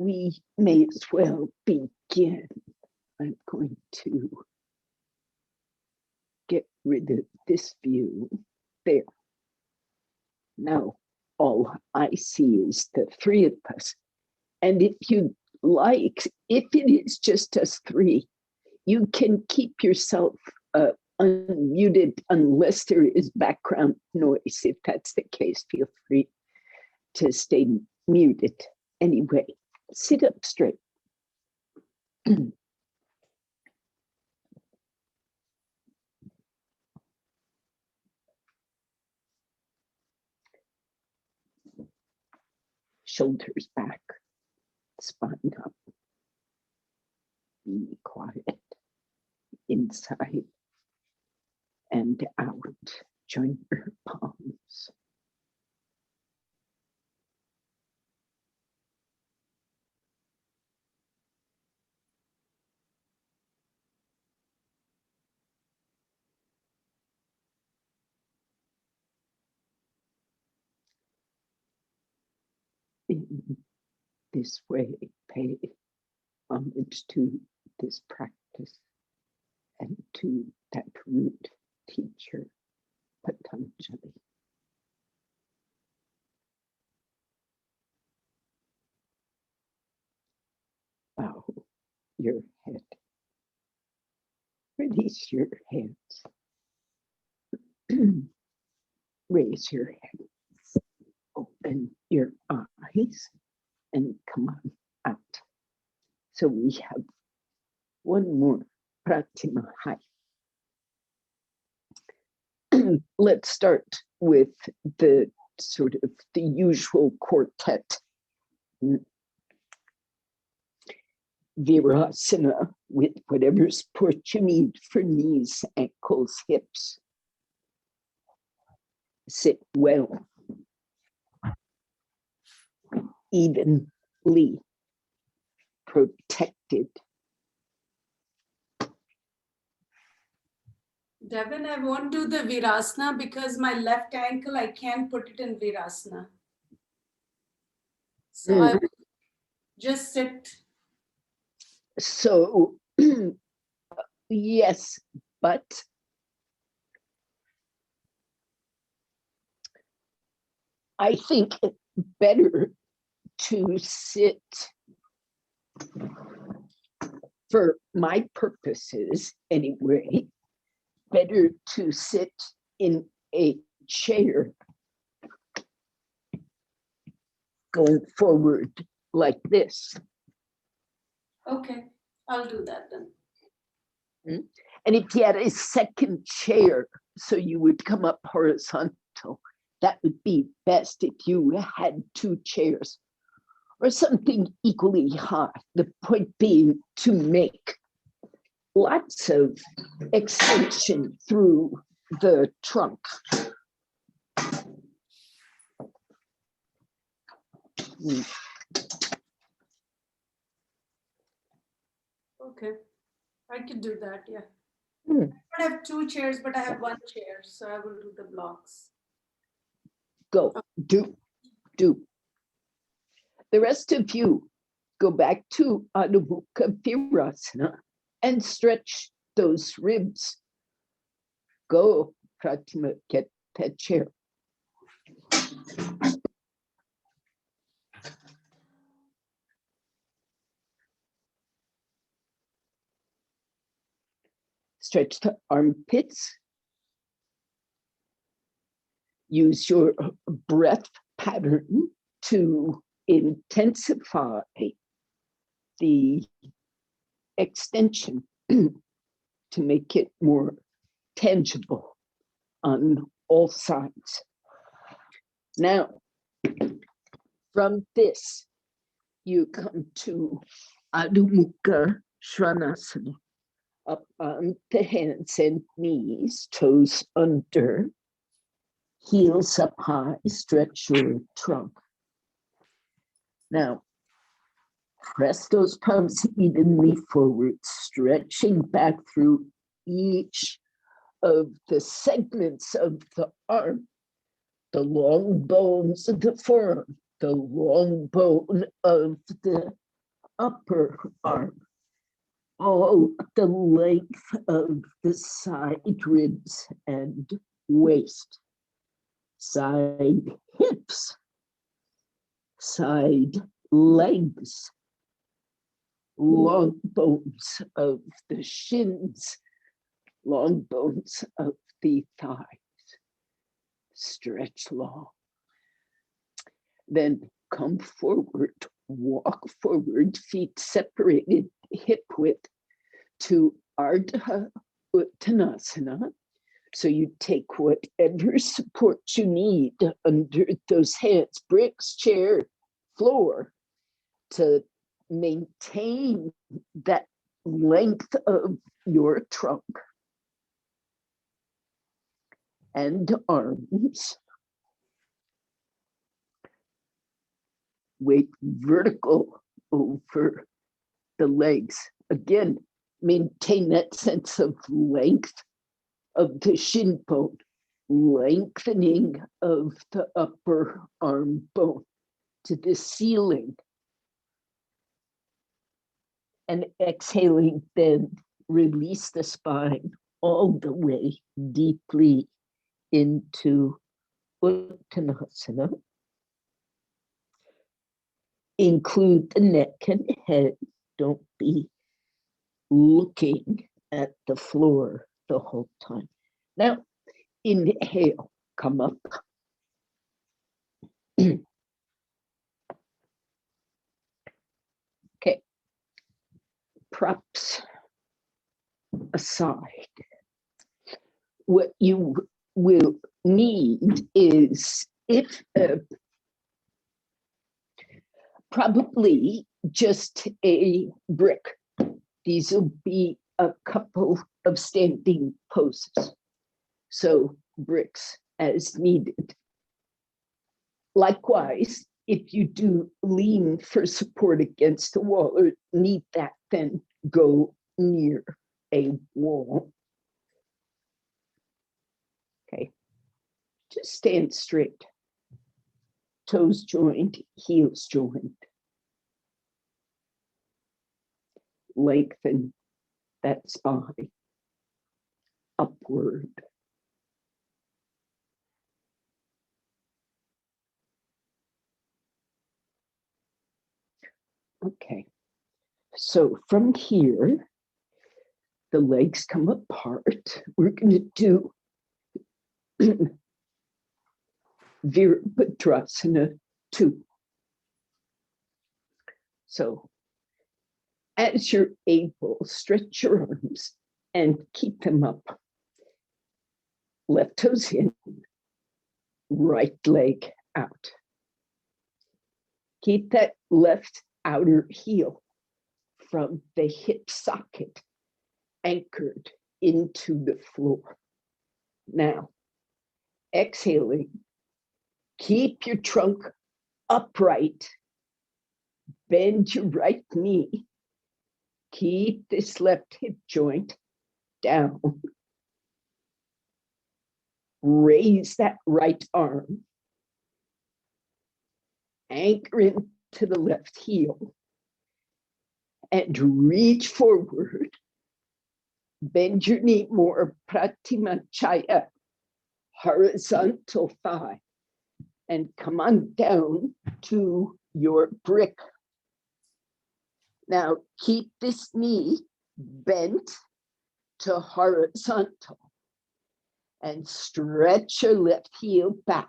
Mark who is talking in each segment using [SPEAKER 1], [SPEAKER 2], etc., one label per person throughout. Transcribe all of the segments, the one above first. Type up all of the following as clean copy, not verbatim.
[SPEAKER 1] we may as well begin. I'm going to get rid of this view there. Now, all I see is the three of us. And if you like, if it is just us three, you can keep yourself unmuted unless there is background noise. If that's the case, feel free to stay muted. Anyway, sit up straight. Shoulders back, spine up. Be quiet. Inside and out. Join your palms. In this way, pay homage to this practice and to that root teacher, Patanjali. Bow your head. Release your hands. Raise your head. Open your eyes and come on out. So we have one more Pratimahai. Let's start with the sort of the usual quartet. Virasana with whatever support you need for knees, ankles, hips. Sit well, evenly protected.
[SPEAKER 2] Devon, I won't do the Virasana because my left ankle, I can't put it in Virasana. So I will just sit.
[SPEAKER 1] So, yes, but I think it's better to sit, for my purposes anyway, better to sit in a chair going forward like this.
[SPEAKER 2] Okay, I'll do that then.
[SPEAKER 1] And if you had a second chair, so you would come up horizontal, that would be best if you had two chairs or something equally high. The point being to make lots of extension through the trunk.
[SPEAKER 2] Okay, I could do that, yeah. I don't have two chairs, but I have one chair, so I will do the blocks.
[SPEAKER 1] Go, do. The rest of you go back to Adho Mukha Virasana and stretch those ribs. Go, Pratima, get that chair. Stretch the armpits. Use your breath pattern to intensify the extension to make it more tangible on all sides. Now, from this, you come to Adho Mukha Svanasana. Up on the hands and knees, toes under, heels up high, stretch your trunk. Now, press those palms evenly forward, stretching back through each of the segments of the arm, the long bones of the forearm, the long bone of the upper arm, all the length of the side ribs and waist, side hips, side legs, long bones of the shins, long bones of the thighs. Stretch long. Then come forward, walk forward, feet separated, hip width, to Ardha Uttanasana. So you take whatever support you need under those hands, bricks, chair, floor, to maintain that length of your trunk and arms. Weight vertical over the legs. Again, maintain that sense of length of the shin bone, lengthening of the upper arm bone to the ceiling. And exhaling, then release the spine all the way deeply into Uttanasana. Include the neck and head. Don't be looking at the floor the whole time. Now, inhale, come up. Okay, props aside. What you will need is, if probably just a brick. These will be a couple of standing poses. So bricks as needed. Likewise, if you do lean for support against the wall or need that, then go near a wall. Okay, just stand straight. Toes joined, heels joined. Lengthen that spine upward. Okay, so from here, the legs come apart. We're going to do Virabhadrasana 2. So as you're able, stretch your arms and keep them up. Left toes in, right leg out. Keep that left outer heel from the hip socket anchored into the floor. Now, exhaling, keep your trunk upright, bend your right knee, keep this left hip joint down, raise that right arm, anchor into the left heel, and reach forward, bend your knee more, pratimachaya, horizontal thigh, and come on down to your brick. Now keep this knee bent to horizontal and stretch your left heel back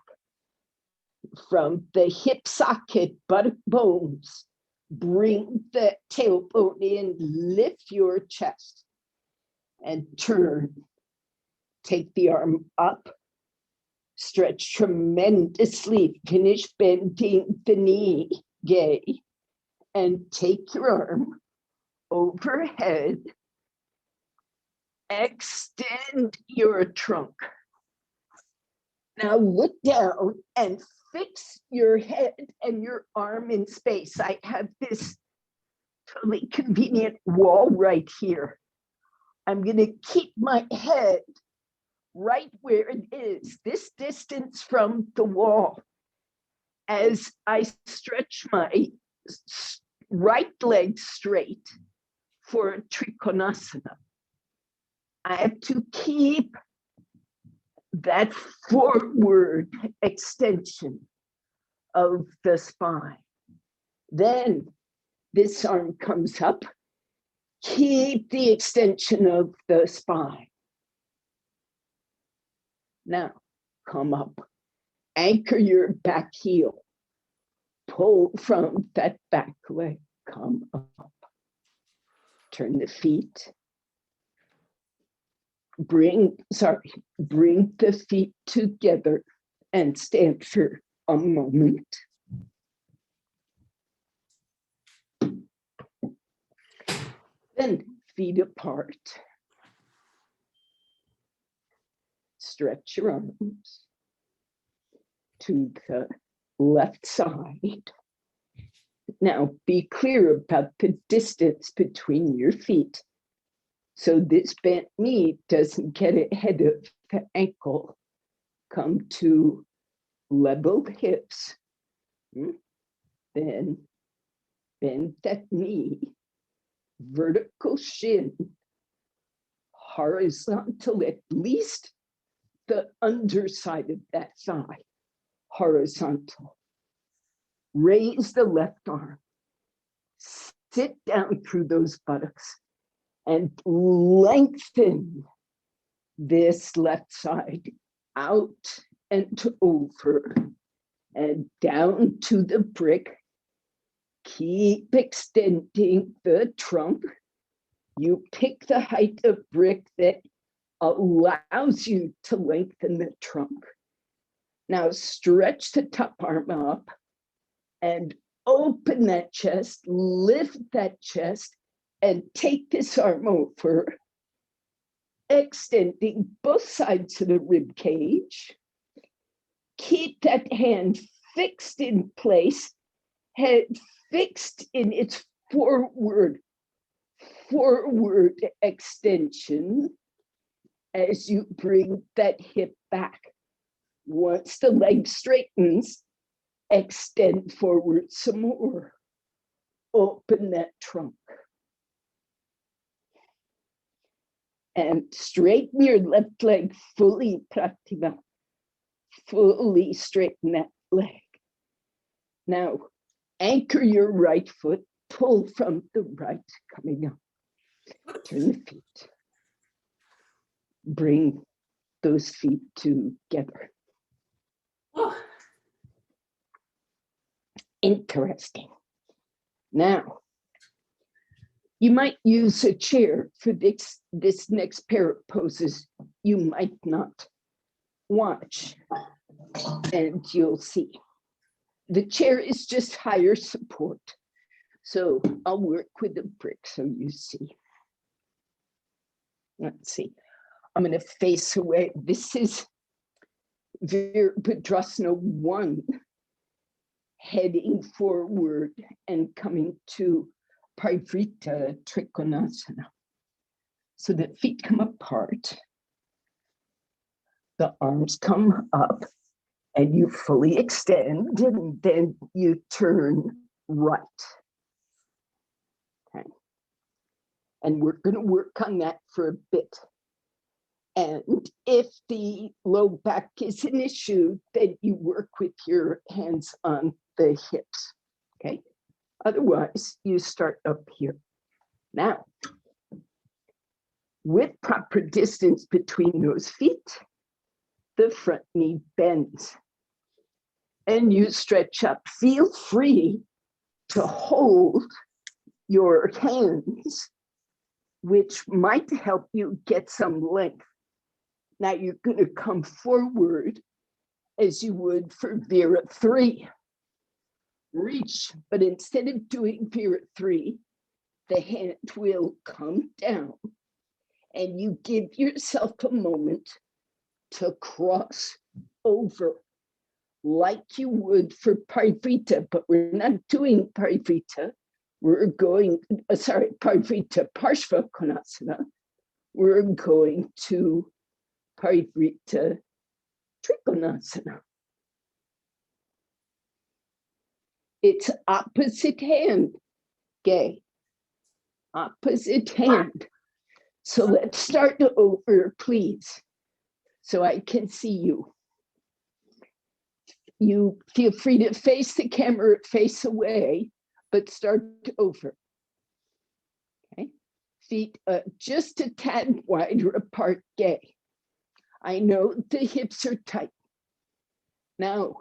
[SPEAKER 1] from the hip socket, buttock bones. Bring the tailbone in, lift your chest and turn. Take the arm up, stretch tremendously, finish bending the knee, gay, and take your arm overhead. Extend your trunk. Now look down and fix your head and your arm in space. I have this totally convenient wall right here. I'm going to keep my head right where it is, this distance from the wall, as I stretch my right leg straight for Trikonasana. I have to keep that forward extension of the spine. Then this arm comes up. Keep the extension of the spine. Now, come up. Anchor your back heel. Pull from that back leg. Come up. Turn the feet. Bring the feet together and stand for a moment. Then feet apart. Stretch your arms to the left side. Now be clear about the distance between your feet, so this bent knee doesn't get ahead of the ankle. Come to level hips. Then bend that knee. Vertical shin. Horizontal, at least the underside of that thigh. Horizontal. Raise the left arm. Sit down through those buttocks and lengthen this left side out and over and down to the brick. Keep extending the trunk. You pick the height of brick that allows you to lengthen the trunk. Now stretch the top arm up and open that chest, lift that chest, and take this arm over, extending both sides of the rib cage. Keep that hand fixed in place, head fixed in its forward extension as you bring that hip back. Once the leg straightens, extend forward some more. Open that trunk. And straighten your left leg fully, Pratima. Fully straighten that leg. Now, anchor your right foot, pull from the right, coming up. Turn the feet. Bring those feet together.
[SPEAKER 2] Oh.
[SPEAKER 1] Interesting. Now, you might use a chair for this next pair of poses. You might not. Watch, and you'll see. The chair is just higher support. So I'll work with the brick so you see. Let's see. I'm going to face away. This is Virabhadrasana 1, heading forward and coming to Privrita Trikonasana. So the feet come apart, the arms come up, and you fully extend, and then you turn right. Okay. And we're going to work on that for a bit. And if the low back is an issue, then you work with your hands on the hips. Okay. Otherwise, you start up here. Now, with proper distance between those feet, the front knee bends. And you stretch up. Feel free to hold your hands, which might help you get some length. Now you're going to come forward as you would for Vira 3. Reach, but instead of doing Vira 3, the hand will come down and you give yourself a moment to cross over like you would for Privrita, but we're not doing Privrita. We're going, Privrita Parshva Konasana. We're going to Privrita Trikonasana. It's opposite hand. Gay. Opposite hand. So let's start over, please, so I can see you. You feel free to face the camera, face away, but start over. Okay. Feet just a tad wider apart, gay. I know the hips are tight. Now,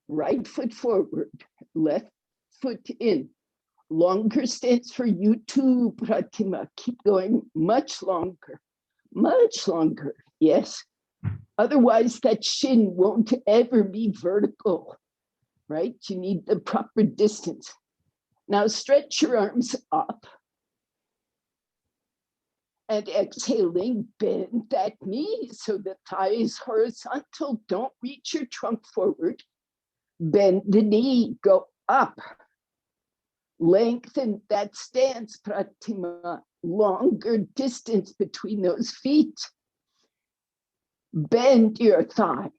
[SPEAKER 1] right foot forward, left foot in. Longer stance for you too, Pratima. Keep going much longer, much longer. Yes. Otherwise, that shin won't ever be vertical, right? You need the proper distance. Now stretch your arms up. And exhaling, bend that knee so the thigh is horizontal. Don't reach your trunk forward. Bend the knee, go up. Lengthen that stance, Pratima. Longer distance between those feet. Bend your thigh.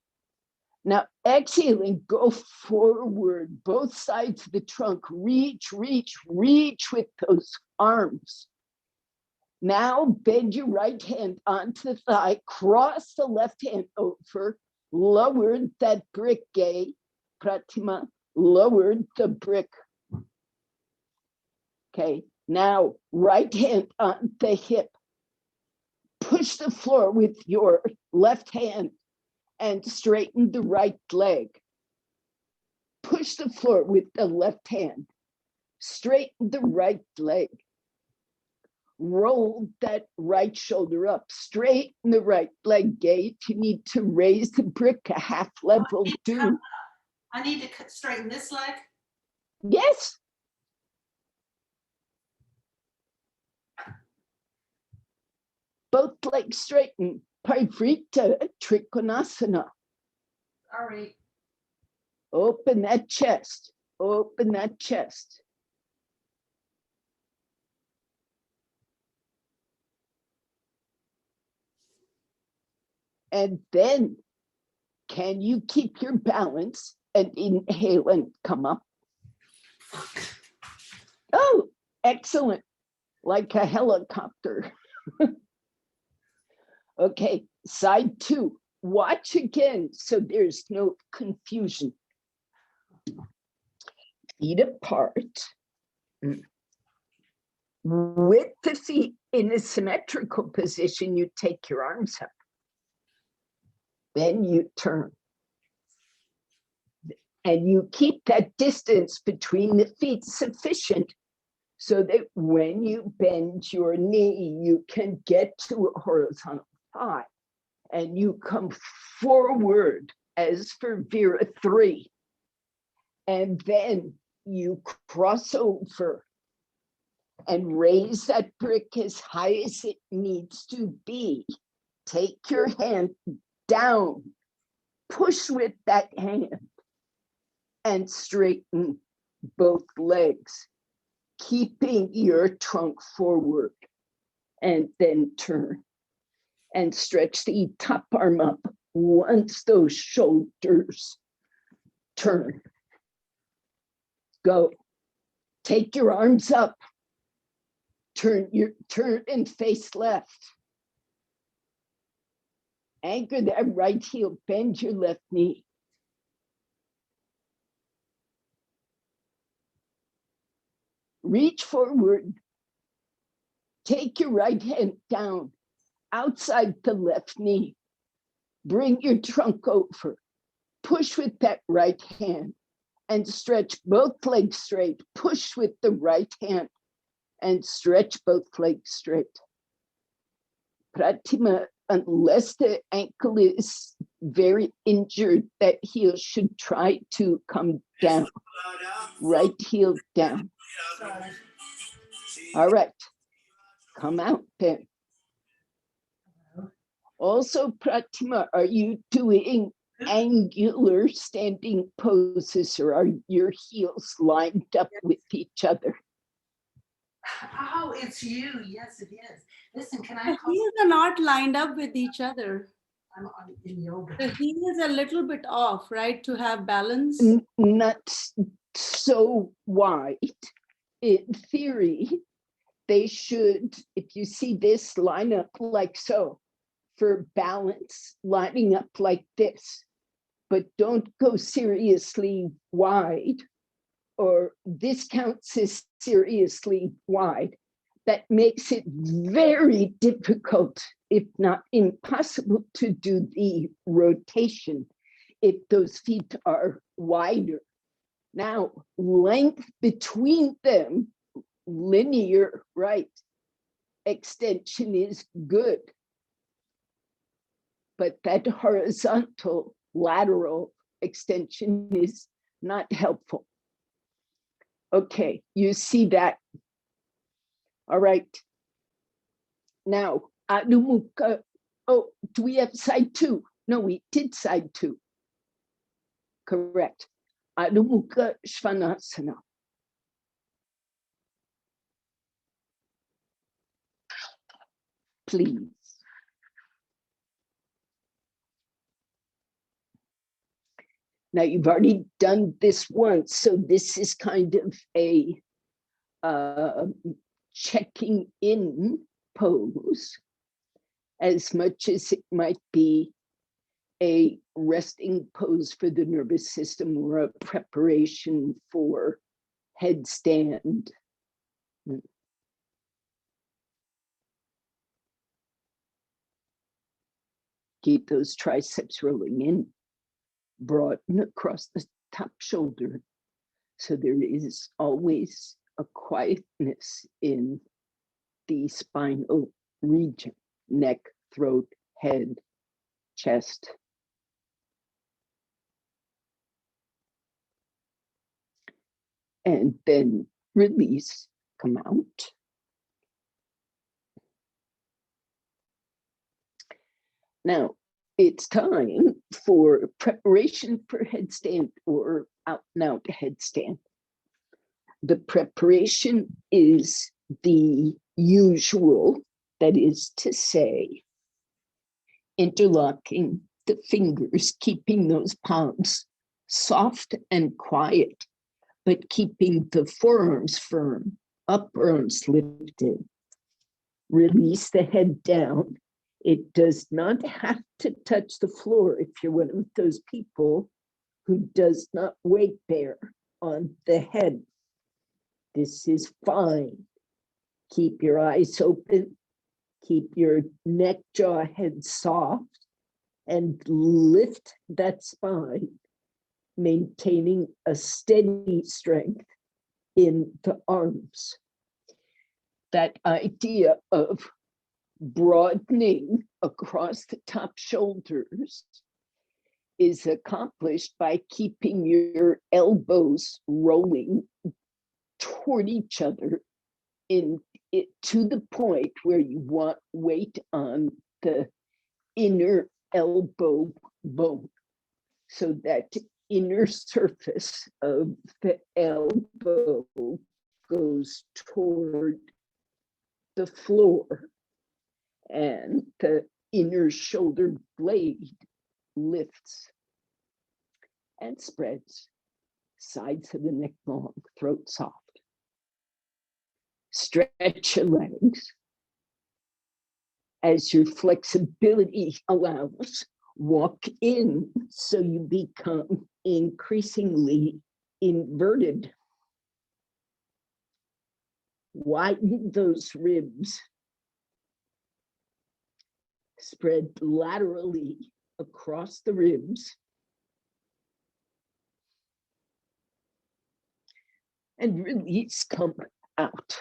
[SPEAKER 1] Now exhaling, go forward, both sides of the trunk. Reach, reach, reach with those arms. Now bend your right hand onto the thigh, cross the left hand over, lower that brick, gay, Pratima, lower the brick. Okay, now right hand on the hip. Push the floor with your left hand and straighten the right leg. Push the floor with the left hand. Straighten the right leg. Roll that right shoulder up. Straighten the right leg, gate. You need to raise the brick a half level.
[SPEAKER 2] I need to straighten this leg?
[SPEAKER 1] Yes. Both legs straighten. Privrita Trikonasana.
[SPEAKER 2] All right.
[SPEAKER 1] Open that chest. Open that chest. And then, can you keep your balance and inhale and come up? Oh, excellent. Like a helicopter. Okay, side two. Watch again so there's no confusion. Feet apart. With the feet in a symmetrical position, you take your arms up. Then you turn. And you keep that distance between the feet sufficient so that when you bend your knee, you can get to a horizontal thigh. And you come forward as for Vera 3. And then you cross over and raise that brick as high as it needs to be. Take your hand down, push with that hand, and straighten both legs, keeping your trunk forward, and then turn. And stretch the top arm up once those shoulders turn. Go. Take your arms up. Turn and face left. Anchor that right heel, bend your left knee. Reach forward. Take your right hand down outside the left knee. Bring your trunk over. Push with that right hand and stretch both legs straight. Push with the right hand and stretch both legs straight. Pratima, unless the ankle is very injured, that heel should try to come down. Right heel down. All right, come out then. Also, Pratima, are you doing angular standing poses, or are your heels lined up with each other?
[SPEAKER 2] Oh, it's you. Yes, it is. Listen, can I? The heels are not lined up with each other. I'm in yoga. The heel is a little bit off, right? To have balance.
[SPEAKER 1] Not so wide. in theory, they should, if you see this, line up like so. For balance, lining up like this. But don't go seriously wide, or this counts as seriously wide. That makes it very difficult, if not impossible, to do the rotation if those feet are wider. Now, length between them, linear, right? Extension is good. But that horizontal lateral extension is not helpful. Okay, you see that. All right. Now, Adho Mukha. Oh, do we have side 2? No, we did side 2. Correct. Adho Mukha Svanasana. Please. Now, you've already done this once, so this is kind of a checking in pose, as much as it might be a resting pose for the nervous system or a preparation for headstand. Keep those triceps rolling in, broaden across the top shoulder. So there is always a quietness in the spinal region, neck, throat, head, chest. And then release, come out. Now, it's time for preparation for headstand or out and out headstand. The preparation is the usual, that is to say, interlocking the fingers, keeping those palms soft and quiet, but keeping the forearms firm, upper arms lifted. Release the head down. It does not have to touch the floor if you're one of those people who does not weight bear on the head. This is fine. Keep your eyes open. Keep your neck, jaw, head soft, and lift that spine, maintaining a steady strength in the arms. That idea of broadening across the top shoulders is accomplished by keeping your elbows rolling toward each other to the point where you want weight on the inner elbow bone. So that inner surface of the elbow goes toward the floor, and the inner shoulder blade lifts and spreads, sides of the neck long, throat soft. Stretch your legs as your flexibility allows. Walk in so you become increasingly inverted. Widen those ribs. Spread laterally across the ribs. And release, come out.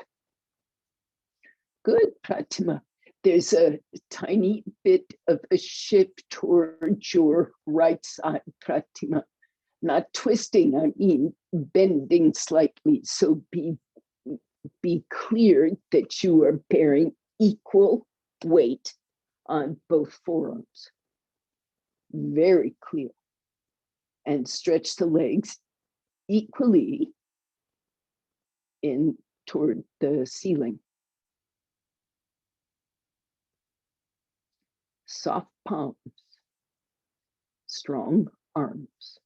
[SPEAKER 1] Good, Pratima. There's a tiny bit of a shift towards your right side, Pratima. Not twisting, I mean bending slightly. So be clear that you are bearing equal weight on both forearms. Very clear. And stretch the legs equally in toward the ceiling. Soft palms, strong arms.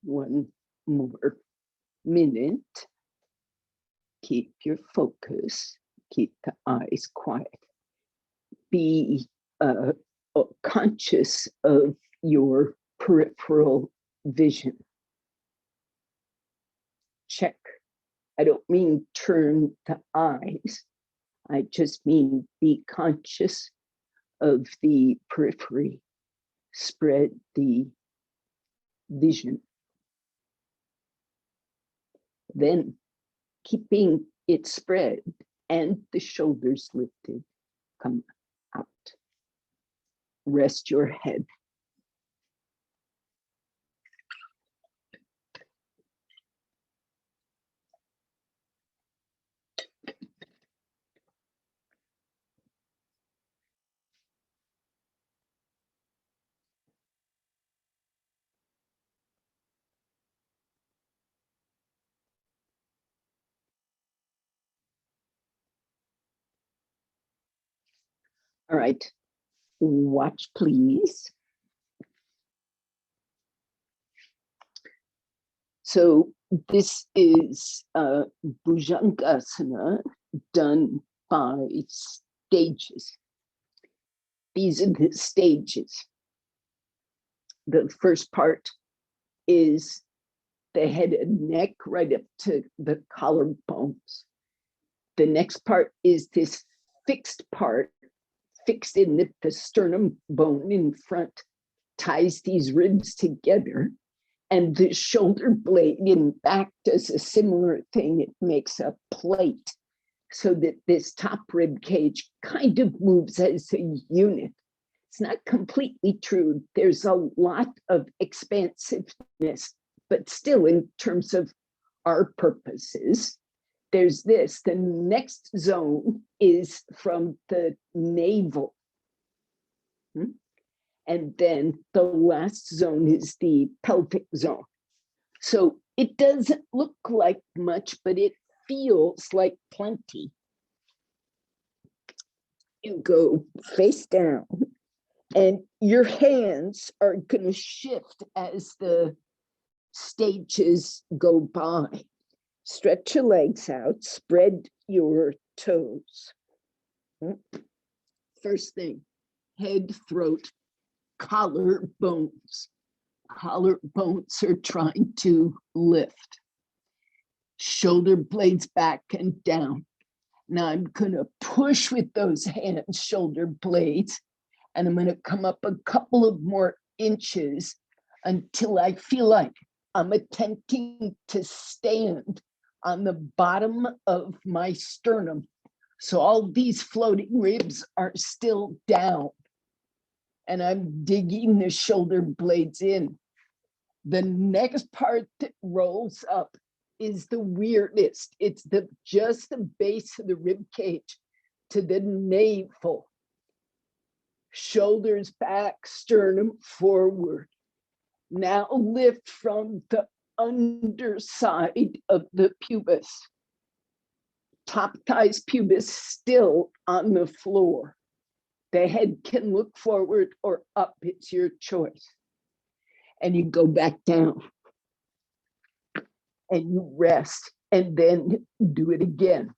[SPEAKER 1] One more minute. Keep your focus. Keep the eyes quiet. Be conscious of your peripheral vision. Check. I don't mean turn the eyes. I just mean be conscious of the periphery. Spread the vision. Then, keeping it spread and the shoulders lifted, come out. Rest your head. All right, watch please. So this is Bhujangasana done by stages. These are the stages. The first part is the head and neck right up to the collarbones. The next part is this fixed part, fixed in the sternum bone in front, ties these ribs together. And the shoulder blade in back does a similar thing. It makes a plate so that this top rib cage kind of moves as a unit. It's not completely true. There's a lot of expansiveness, but still in terms of our purposes, there's this. The next zone is from the navel. And then the last zone is the pelvic zone. So it doesn't look like much, but it feels like plenty. You go face down, and your hands are going to shift as the stages go by. Stretch your legs out, spread your toes. First thing, head, throat, collarbones. Collarbones are trying to lift. Shoulder blades back and down. Now I'm going to push with those hands, shoulder blades, and I'm going to come up a couple of more inches until I feel like I'm attempting to stand on the bottom of my sternum. So all these floating ribs are still down. And I'm digging the shoulder blades in. The next part that rolls up is the weirdest. It's just the base of the rib cage to the navel. Shoulders back, sternum forward. Now lift from the underside of the pubis. Top thighs pubis still on the floor. The head can look forward or up, it's your choice. And you go back down and you rest and then do it again.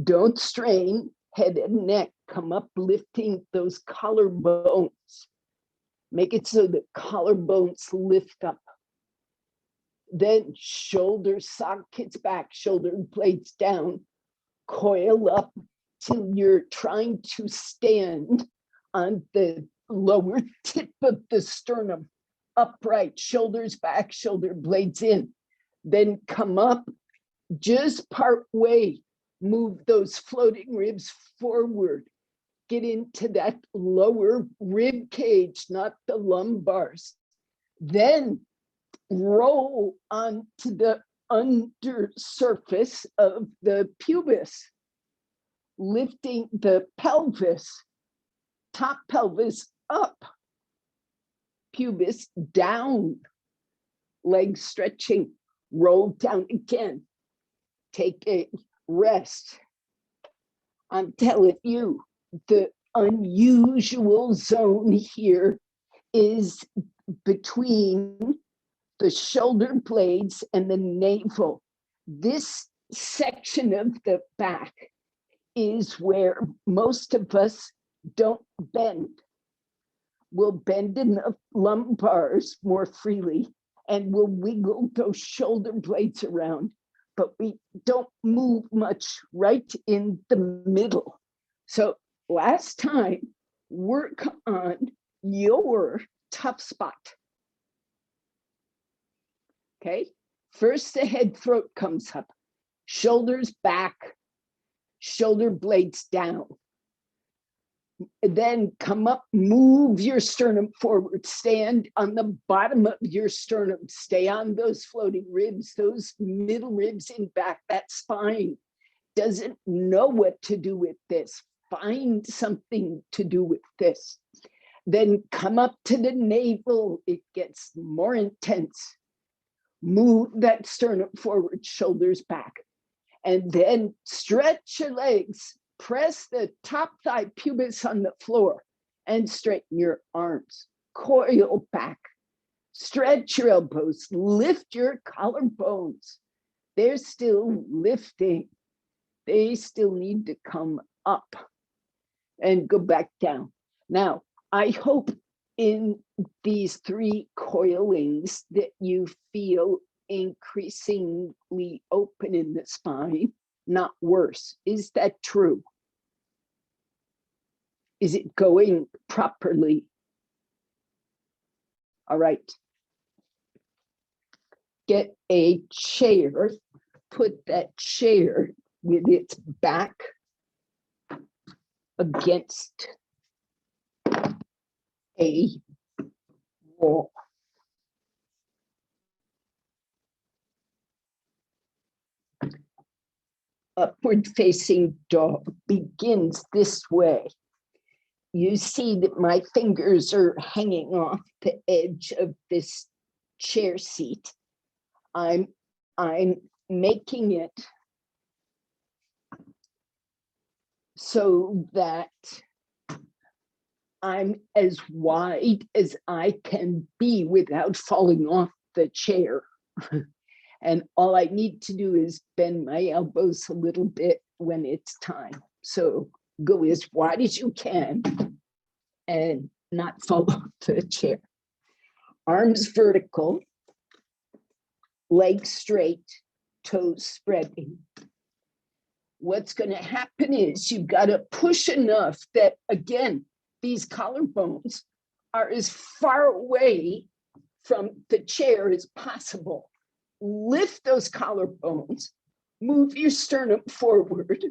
[SPEAKER 1] Don't strain, head and neck, come up lifting those collarbones. Make it so the collarbones lift up. Then shoulder sockets back, shoulder blades down, coil up till you're trying to stand on the lower tip of the sternum. Upright, shoulders back, shoulder blades in. Then come up, just part way, move those floating ribs forward. Get into that lower rib cage, not the lumbars. Then roll onto the under surface of the pubis, lifting the pelvis, top pelvis up, pubis down, legs stretching, roll down again, take a rest. I'm telling you, the unusual zone here is between the shoulder blades and the navel. This section of the back is where most of us don't bend. We'll bend in the lumbars more freely and we'll wiggle those shoulder blades around, but we don't move much right in the middle. So last time, work on your tough spot. Okay, first the head throat comes up, shoulders back, shoulder blades down. Then come up, move your sternum forward, stand on the bottom of your sternum, stay on those floating ribs, those middle ribs in back. That spine doesn't know what to do with this. Find something to do with this. Then come up to the navel, it gets more intense. Move that sternum forward, shoulders back. And then stretch your legs, press the top thigh pubis on the floor and straighten your arms. Coil back, stretch your elbows, lift your collarbones. They're still lifting. They still need to come up and go back down. Now, I hope in these 3 coilings that you feel increasingly open in the spine, not worse. Is that true? Is it going properly? All right. Get a chair, put that chair with its back against a wall. Upward facing dog begins this way. You see that my fingers are hanging off the edge of this chair seat. I'm making it so that I'm as wide as I can be without falling off the chair. And all I need to do is bend my elbows a little bit when it's time. So go as wide as you can and not fall off the chair. Arms vertical, legs straight, toes spreading. What's going to happen is you've got to push enough that, again, these collarbones are as far away from the chair as possible. Lift those collarbones, move your sternum forward,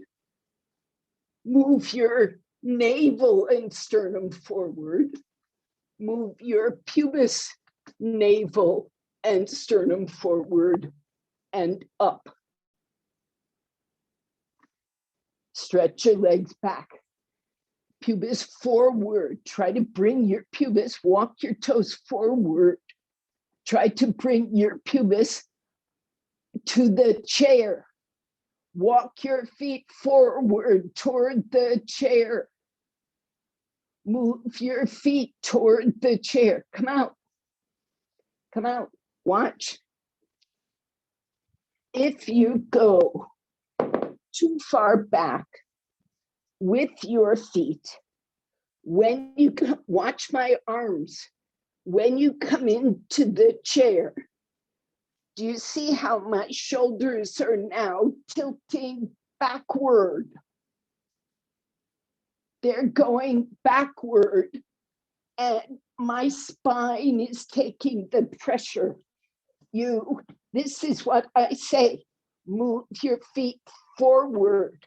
[SPEAKER 1] move your navel and sternum forward, move your pubis, navel, and sternum forward and up. Stretch your legs back. Pubis forward. Try to bring your pubis, walk your toes forward. Try to bring your pubis to the chair. Walk your feet forward toward the chair. Move your feet toward the chair. Come out. Come out. Watch. If you go too far back with your feet, when you watch my arms, when you come into the chair, do you see how my shoulders are now tilting backward? They're going backward and my spine is taking the pressure. This is what I say, move your feet forward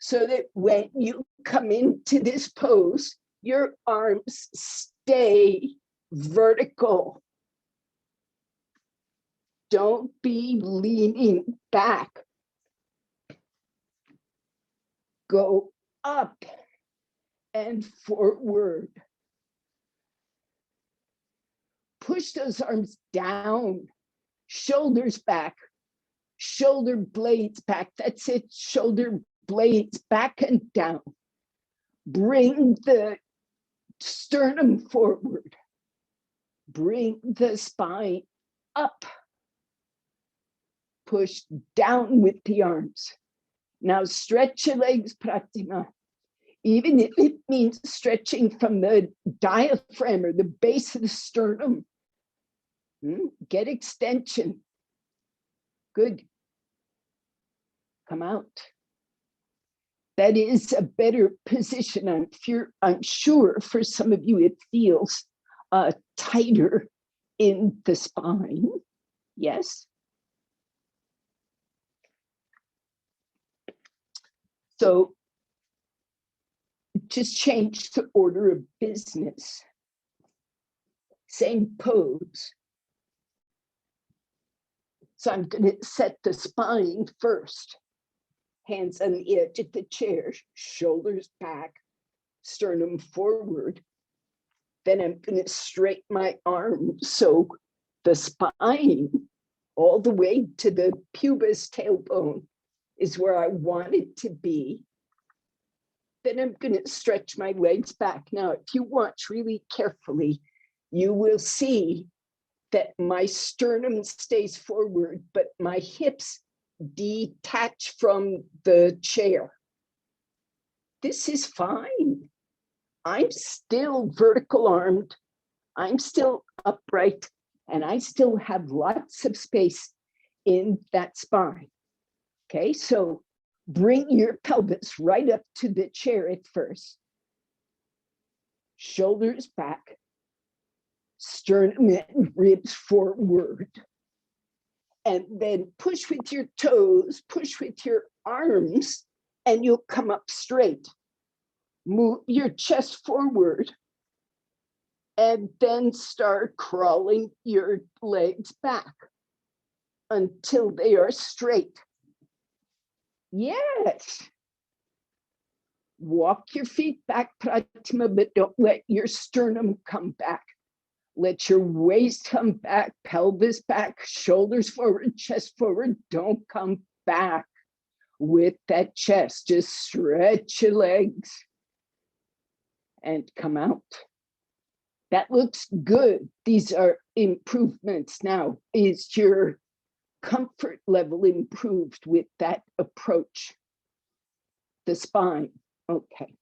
[SPEAKER 1] so that when you come into this pose, your arms stay vertical. Don't be leaning back. Go up and forward. Push those arms down, shoulders back, shoulder blades back. That's it, shoulder blades back and down. Bring the sternum forward. Bring the spine up. Push down with the arms. Now stretch your legs, Pratima. Even if it means stretching from the diaphragm or the base of the sternum. Get extension. Good. Come out. That is a better position. I'm sure for some of you it feels tighter in the spine. Yes. So just change the order of business. Same pose. So I'm going to set the spine first. Hands on the edge of the chair, shoulders back, sternum forward. Then I'm going to straighten my arms so the spine all the way to the pubis tailbone is where I want it to be. Then I'm going to stretch my legs back. Now, if you watch really carefully, you will see that my sternum stays forward, but my hips detach from the chair. This is fine. I'm still vertical armed. I'm still upright, and I still have lots of space in that spine. Okay, so bring your pelvis right up to the chair at first. Shoulders back, sternum and ribs forward. And then push with your toes, push with your arms, and you'll come up straight. Move your chest forward, and then start crawling your legs back until they are straight. Yes. Walk your feet back, Pratima, but don't let your sternum come back. Let your waist come back, pelvis back, shoulders forward, chest forward. Don't come back with that chest. Just stretch your legs and come out. That looks good. These are improvements. Now, is your comfort level improved with that approach? The spine. Okay.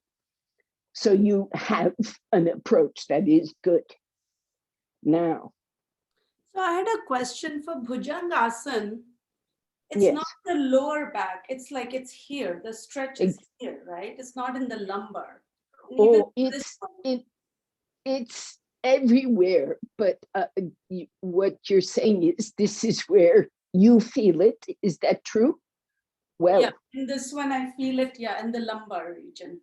[SPEAKER 1] So you have an approach that is good. Now.
[SPEAKER 2] So I had a question for Bhujangasan. It's
[SPEAKER 1] Yes.
[SPEAKER 2] not the lower back. It's like it's here. The stretch is here, right? It's not in the lumbar.
[SPEAKER 1] Oh, it's everywhere. But what you're saying is this is where you feel it. Is that true? Well,
[SPEAKER 2] yeah, in this one I feel it. Yeah, in the lumbar region.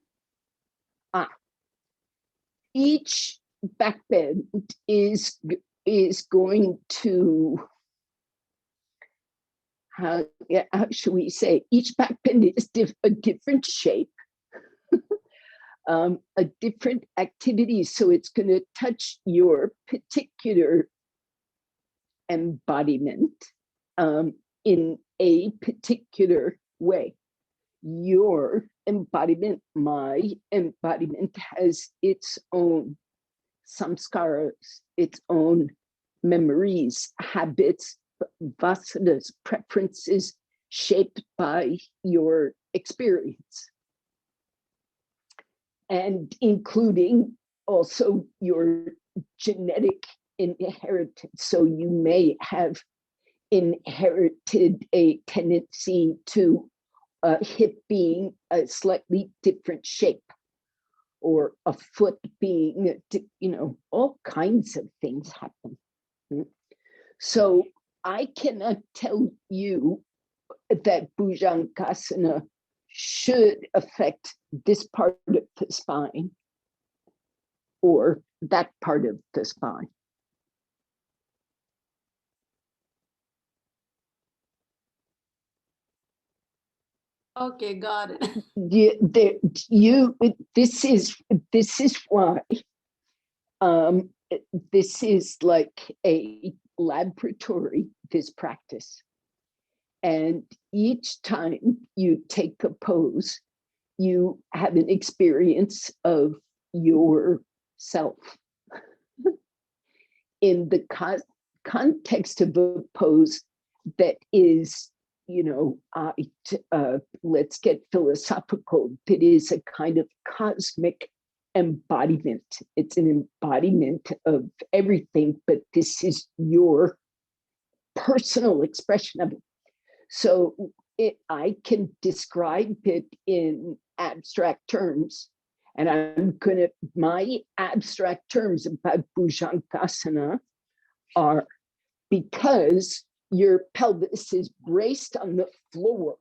[SPEAKER 1] Each back bend is going to, how should we say, each back bend is a different shape, a different activity. So it's going to touch your particular embodiment in a particular way. Your embodiment, my embodiment, has its own samskaras, its own memories, habits, vasanas, preferences shaped by your experience. And including also your genetic inheritance. So you may have inherited a tendency to a hip being a slightly different shape, or a foot being, all kinds of things happen. So I cannot tell you that Bhujangasana should affect this part of the spine or that part of the spine.
[SPEAKER 2] Okay, got it.
[SPEAKER 1] This is why this is like a laboratory, this practice. And each time you take a pose, you have an experience of yourself. in the context of a pose that is, let's get philosophical, that is a kind of cosmic embodiment. It's an embodiment of everything, but this is your personal expression of it. So I can describe it in abstract terms. And my abstract terms about Bhujangasana are because your pelvis is braced on the floor.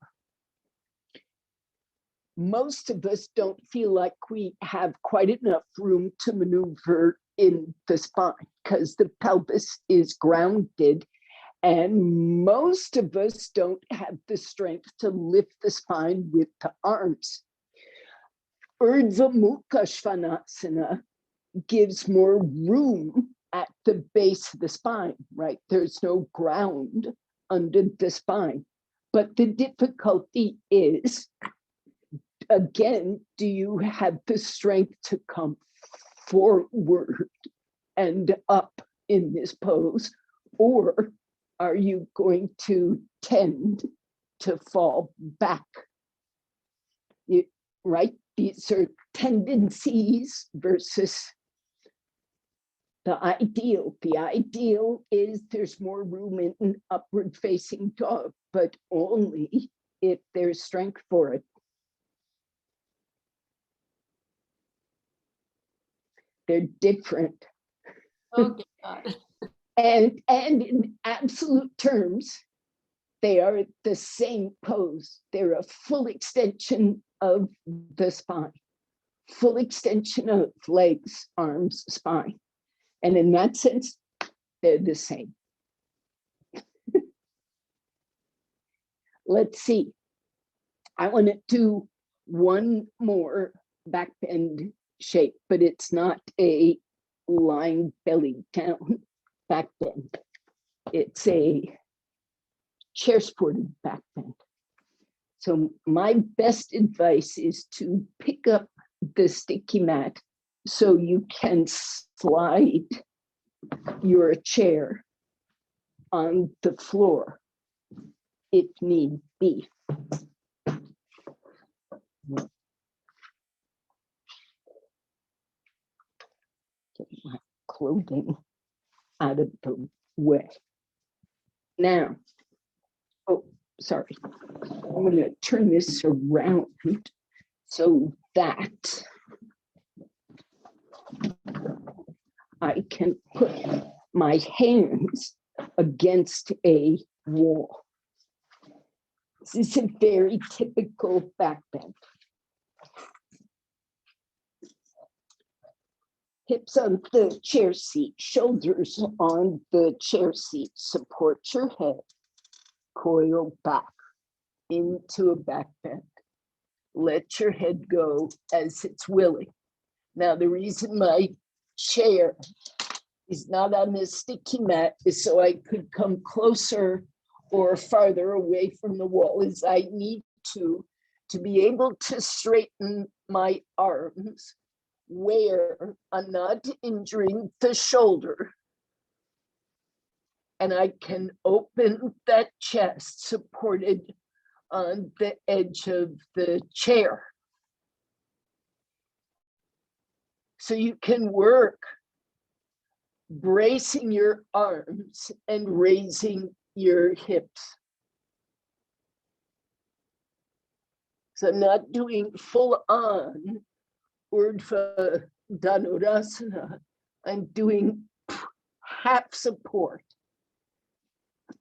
[SPEAKER 1] Most of us don't feel like we have quite enough room to maneuver in the spine because the pelvis is grounded, and most of us don't have the strength to lift the spine with the arms. Urdhva Mukha Svanasana gives more room at the base of the spine, right? There's no ground under the spine. But the difficulty is, again, do you have the strength to come forward and up in this pose, or are you going to tend to fall back? Right? These are tendencies versus the ideal. The ideal is there's more room in an upward facing dog, but only if there's strength for it. They're different.
[SPEAKER 2] Okay, got it.
[SPEAKER 1] And in absolute terms, they are the same pose. They're a full extension of the spine, full extension of legs, arms, spine. And in that sense, they're the same. Let's see. I want to do one more back bend shape, but it's not a lying belly down back bend. It's a chair supported back bend. So my best advice is to pick up the sticky mat so you can slide your chair on the floor if need be. Get my clothing out of the way. Now, oh, sorry. I'm going to turn this around so that I can put my hands against a wall. This is a very typical back bend. Hips on the chair seat, shoulders on the chair seat. Support your head, coil back into a back bend. Let your head go as it's willing. Now, the reason my chair is not on this sticky mat is so I could come closer or farther away from the wall, is I need to be able to straighten my arms where I'm not injuring the shoulder, and I can open that chest supported on the edge of the chair. So you can work bracing your arms and raising your hips. So I'm not doing full on Urdhva Dhanurasana. I'm doing half support.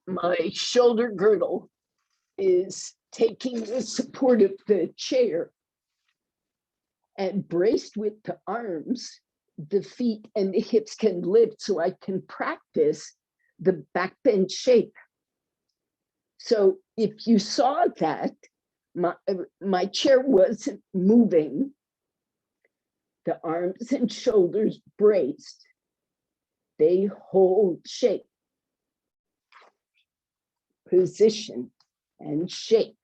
[SPEAKER 1] My shoulder girdle is taking the support of the chair, and braced with the arms, the feet and the hips can lift so I can practice the back bend shape. So if you saw that, my chair wasn't moving, the arms and shoulders braced, they hold shape, position, and shape.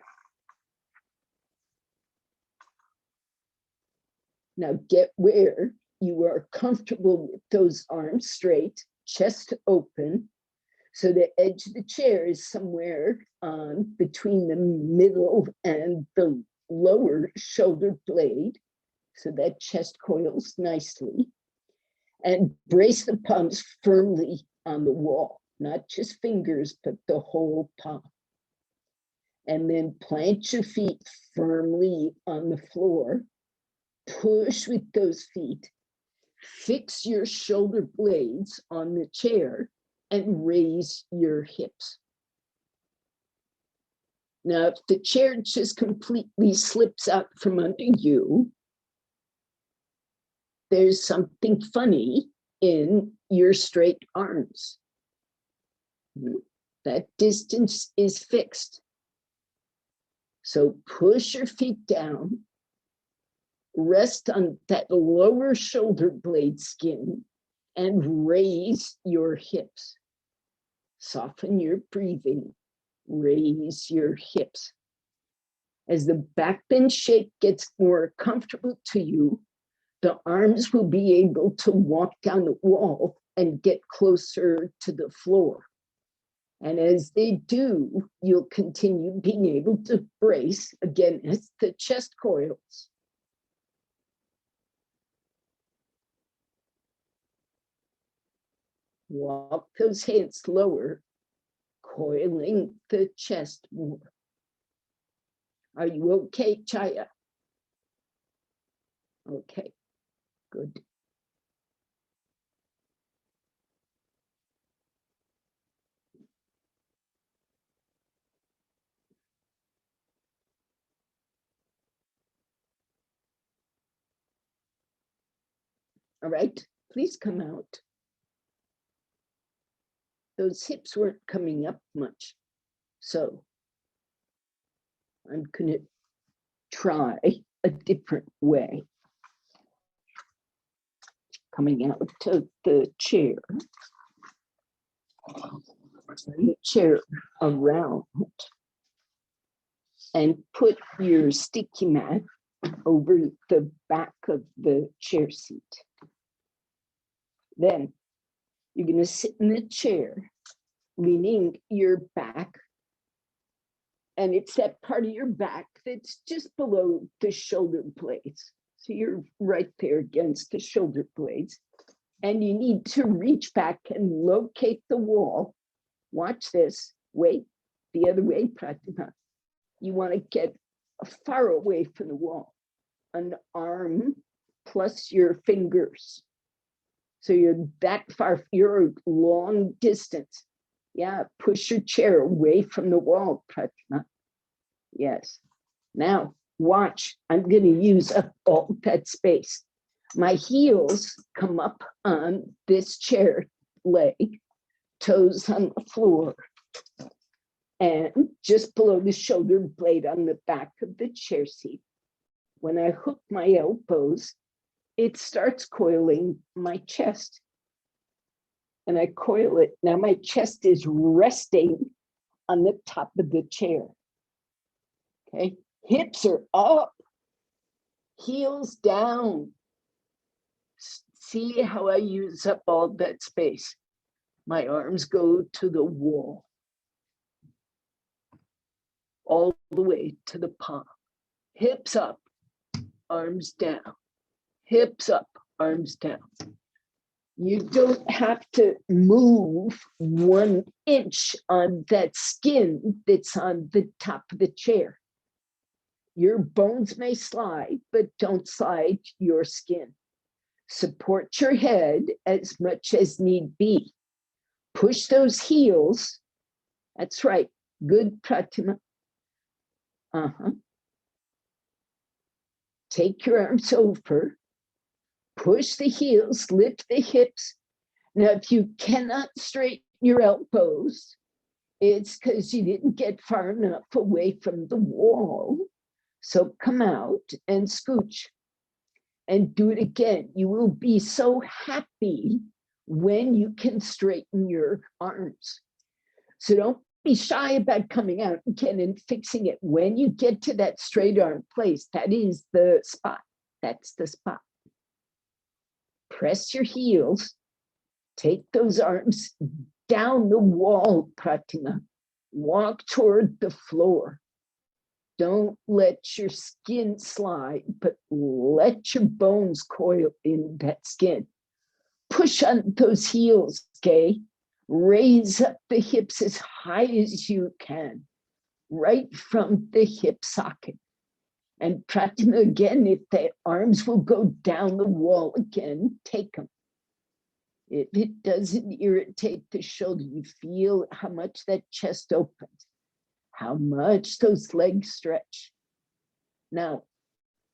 [SPEAKER 1] Now get where you are comfortable with those arms straight, chest open. So the edge of the chair is somewhere between the middle and the lower shoulder blade. So that chest coils nicely. And brace the palms firmly on the wall, not just fingers, but the whole palm. And then plant your feet firmly on the floor. Push with those feet. Fix your shoulder blades on the chair and raise your hips. Now, if the chair just completely slips out from under you, there's something funny in your straight arms. That distance is fixed. So push your feet down, rest on that lower shoulder blade skin, and raise your hips. Soften your breathing, raise your hips. As the back bend shape gets more comfortable to you, the arms will be able to walk down the wall and get closer to the floor. And as they do, you'll continue being able to brace again as the chest coils. Walk those hands lower, coiling the chest more. Are you okay, Chaya? Okay, good. All right, please come out. Those hips weren't coming up much. So I'm gonna try a different way. Coming out of the chair. Turn the chair around and put your sticky mat over the back of the chair seat. Then you're going to sit in the chair, leaning your back, and it's that part of your back that's just below the shoulder blades. So you're right there against the shoulder blades, and you need to reach back and locate the wall. Watch this. Wait, the other way, Pratima. You want to get far away from the wall. An arm plus your fingers. So you're that far, you're a long distance. Yeah, push your chair away from the wall, Pratima. Yes. Now, watch. I'm going to use up all that space. My heels come up on this chair leg, toes on the floor, and just below the shoulder blade on the back of the chair seat. When I hook my elbows, it starts coiling my chest. And I coil it. Now my chest is resting on the top of the chair. Okay, hips are up, heels down. See how I use up all that space. My arms go to the wall, all the way to the palm. Hips up, arms down. Hips up, arms down. You don't have to move 1 inch on that skin that's on the top of the chair. Your bones may slide, but don't slide your skin. Support your head as much as need be. Push those heels. That's right. Good, Pratima. Take your arms over. Push the heels, lift the hips. Now, if you cannot straighten your elbows, it's because you didn't get far enough away from the wall. So come out and scooch and do it again. You will be so happy when you can straighten your arms. So don't be shy about coming out again and fixing it. When you get to that straight arm place, that is the spot. That's the spot. Press your heels Take those arms down the wall, Pratima. Walk toward the floor. Don't let your skin slide, but let your bones coil in that skin. Push on those heels, okay? Raise up the hips as high as you can, right from the hip socket. And Pratima again, if the arms will go down the wall again, take them. If it doesn't irritate the shoulder, you feel how much that chest opens, how much those legs stretch. Now,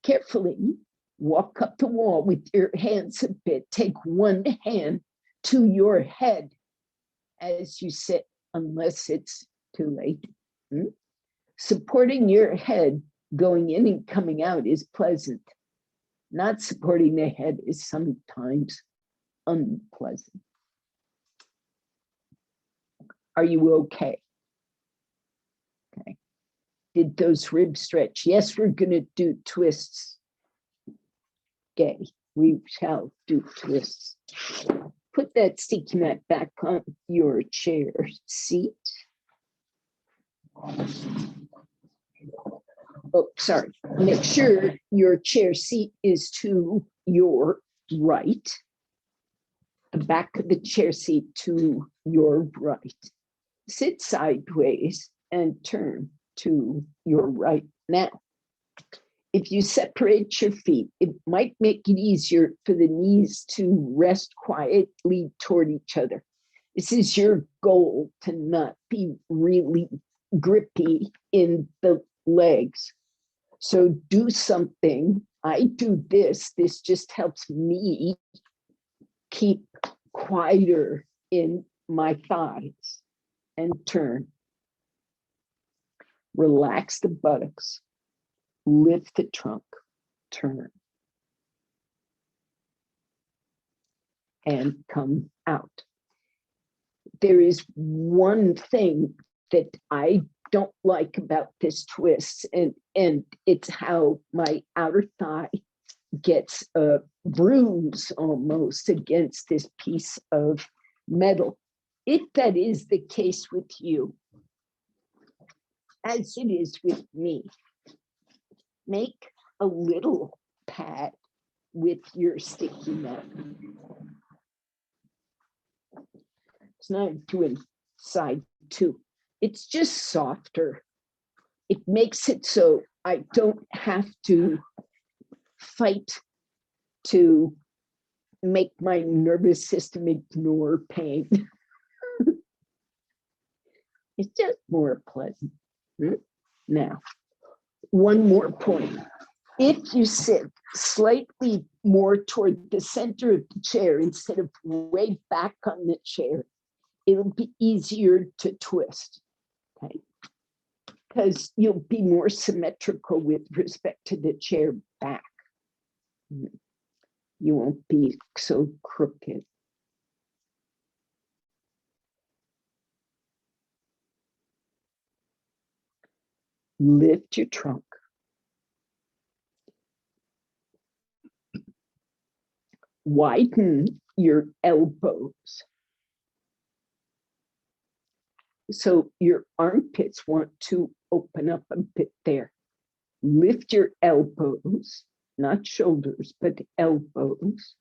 [SPEAKER 1] carefully walk up the wall with your hands a bit. Take one hand to your head as you sit, unless it's too late. Supporting your head going in and coming out is pleasant. Not supporting the head is sometimes unpleasant. Are you okay? Okay. Did those ribs stretch? Yes, we're going to do twists. Okay, we shall do twists. Put that sticky mat back on your chair seat. Oh, sorry. Make sure your chair seat is to your right. The back of the chair seat to your right. Sit sideways and turn to your right. Now, if you separate your feet, it might make it easier for the knees to rest quietly toward each other. This is your goal, to not be really grippy in the legs. So do something. I do this. This just helps me keep quieter in my thighs. And turn. Relax the buttocks. Lift the trunk. Turn. And come out. There is one thing that I don't like about this twist, and it's how my outer thigh gets a bruise almost against this piece of metal. If that is the case with you, as it is with me, make a little pad with your sticky mat. It's not doing side two. It's just softer. It makes it so I don't have to fight to make my nervous system ignore pain. It's just more pleasant. Now, one more point. If you sit slightly more toward the center of the chair instead of way back on the chair, it'll be easier to twist, okay? Because you'll be more symmetrical with respect to the chair back. You won't be so crooked. Lift your trunk. Widen your elbows. So your armpits want to open up a bit there. Lift your elbows, not shoulders, but elbows.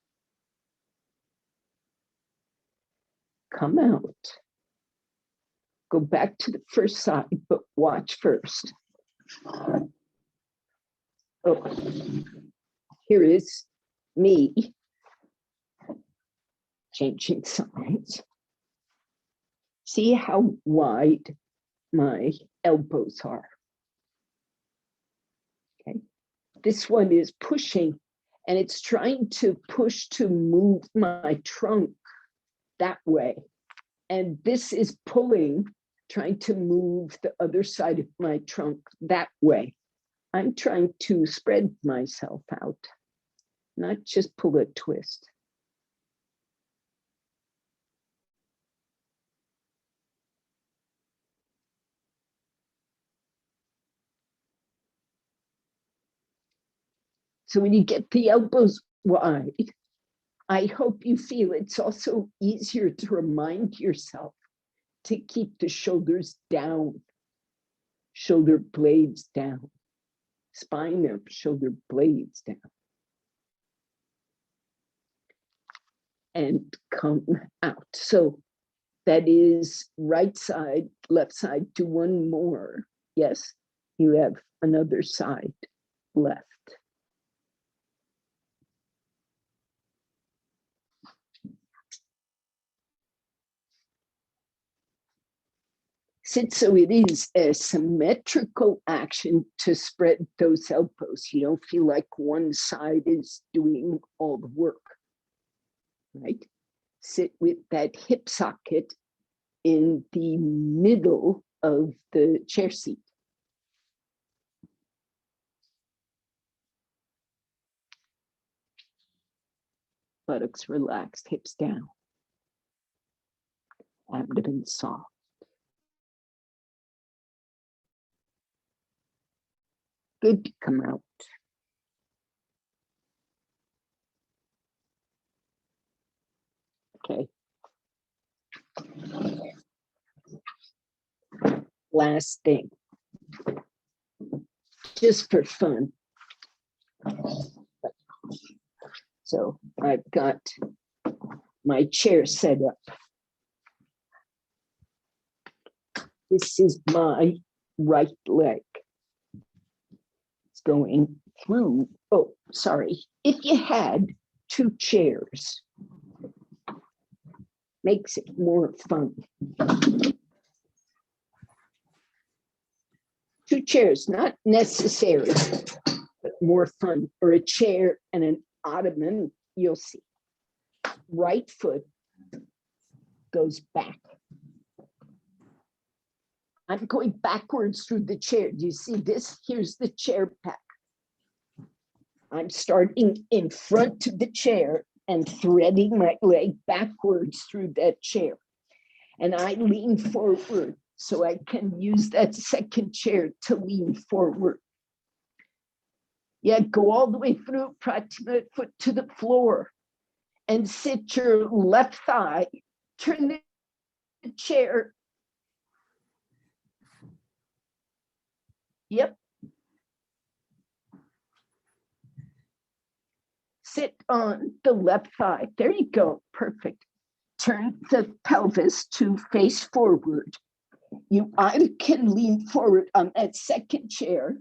[SPEAKER 1] Come out. Go back to the first side, but watch first. Oh, here is me changing sides. See how wide my elbows are. Okay. This one is pushing, and it's trying to push to move my trunk that way. And this is pulling, trying to move the other side of my trunk that way. I'm trying to spread myself out, not just pull a twist. So when you get the elbows wide, I hope you feel it's also easier to remind yourself to keep the shoulders down, shoulder blades down, spine up, shoulder blades down. And come out. So that is right side, left side. Do one more. Yes, you have another side left. Sit so it is a symmetrical action to spread those elbows. You don't feel like one side is doing all the work, right? Sit with that hip socket in the middle of the chair seat. Buttocks relaxed, hips down. Abdomen soft. Good to come out. Okay. Last thing. Just for fun. So I've got my chair set up. This is my right leg. It's going through, oh, sorry. If you had two chairs, makes it more fun. Two chairs, not necessary, but more fun. Or a chair and an ottoman, you'll see. Right foot goes back. I'm going backwards through the chair. Do you see this? Here's the chair back. I'm starting in front of the chair and threading my leg backwards through that chair. And I lean forward so I can use that second chair to lean forward. Yeah, go all the way through, Pratima, foot to the floor, and sit your left thigh, turn the chair. Yep. Sit on the left thigh. There you go. Perfect. Turn the pelvis to face forward. You either can lean forward on that second chair,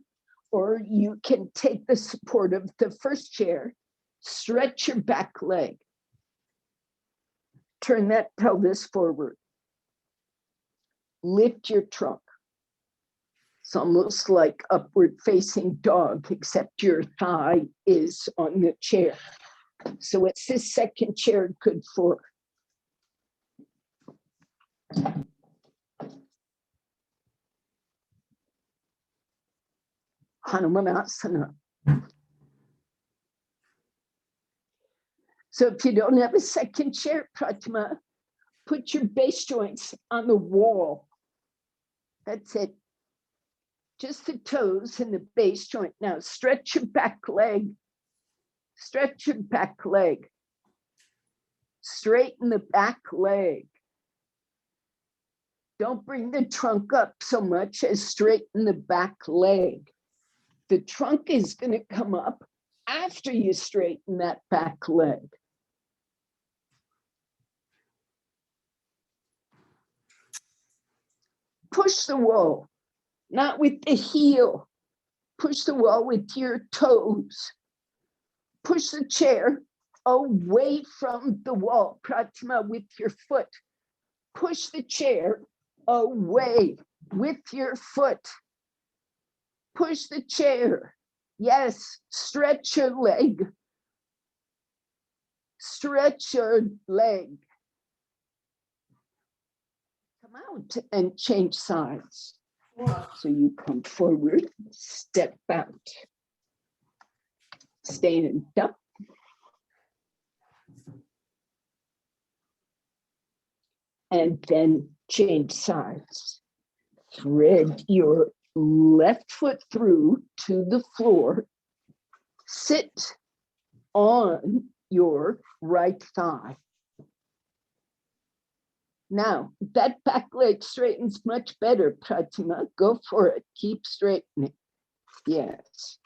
[SPEAKER 1] or you can take the support of the first chair, stretch your back leg, turn that pelvis forward, lift your trunk. It's almost like upward facing dog, except your thigh is on the chair. So what's this second chair good for? Hanuman Asana. So if you don't have a second chair, Pratima, put your base joints on the wall. That's it. Just the toes and the base joint. Now stretch your back leg. Stretch your back leg. Straighten the back leg. Don't bring the trunk up so much as straighten the back leg. The trunk is going to come up after you straighten that back leg. Push the wall, not with the heel. Push the wall with your toes. Push the chair away from the wall, Pratima, with your foot. Push the chair away with your foot. Push the chair. Yes, stretch your leg. Stretch your leg. Come out and change sides. So you come forward, step out. Stand up. And then change sides. Thread your left foot through to the floor. Sit on your right thigh. Now, that back leg straightens much better, Pratima. Go for it. Keep straightening. Yes.